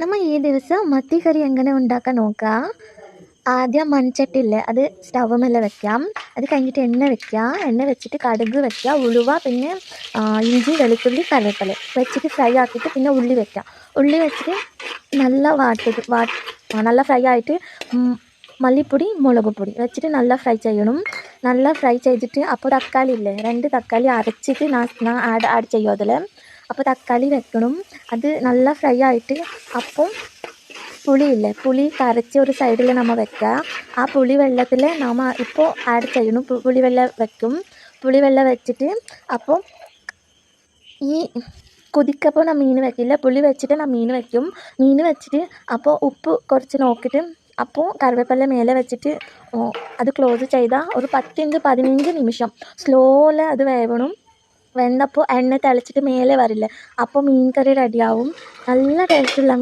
നമ്മൾ ഈ ദിവസം മത്തിക്കറി എങ്ങനെ ഉണ്ടാക്കാൻ നോക്കാം. ആദ്യം മൺചട്ടിയില്ലേ അത് സ്റ്റൗമ്മേലെ വെക്കാം. അത് കഴിഞ്ഞിട്ട് എണ്ണ വെക്കുക. എണ്ണ വെച്ചിട്ട് കടുക് വെക്കുക, ഉലുവ, പിന്നെ ഇഞ്ചി, വെളുത്തുള്ളി, കറിവേപ്പില വെച്ചിട്ട് ഫ്രൈ ആക്കിയിട്ട് പിന്നെ ഉള്ളി വെക്കുക. ഉള്ളി വെച്ചിട്ട് നല്ല നല്ല ഫ്രൈ ആയിട്ട് മല്ലിപ്പൊടി, മുളക് പൊടി വെച്ചിട്ട് നല്ല ഫ്രൈ ചെയ്യണം. നല്ല ഫ്രൈ ചെയ്തിട്ട് അപ്പോൾ തക്കാളി ഇല്ലേ, 2 തക്കാളി അരച്ചിട്ട് ഞാൻ ആഡ് ചെയ്യും അതിൽ. അപ്പോൾ തക്കാളി വെക്കണം. അത് നല്ല ഫ്രൈ ആയിട്ട് അപ്പം പുളിയില്ലേ, പുളി കരച്ച് ഒരു സൈഡിൽ നമ്മൾ വെക്കുക. ആ പുളി വെള്ളത്തിൽ നമ്മൾ ഇപ്പോൾ ആഡ് ചെയ്യണം. പുളിവെള്ളം വെക്കും. പുളിവെള്ളം വെച്ചിട്ട് അപ്പോൾ ഈ കൊതിക്കപ്പോൾ ഞാൻ മീൻ വെക്കില്ല, പുളി വെച്ചിട്ട് ഞാൻ മീൻ വെക്കും. മീൻ വെച്ചിട്ട് അപ്പോൾ ഉപ്പ് കുറച്ച് നോക്കിയിട്ട് അപ്പോൾ കറിവേപ്പില മേലെ വെച്ചിട്ട് അത് ക്ലോസ് ചെയ്താൽ ഒരു 10-15 നിമിഷം സ്ലോയിൽ അത് വേവണം. വെന്തപ്പോൾ എണ്ണ തിളച്ചിട്ട് മേലെ വരില്ലേ, അപ്പോൾ മീൻ കറി റെഡിയാവും. നല്ല ടേസ്റ്റുള്ള മീൻ.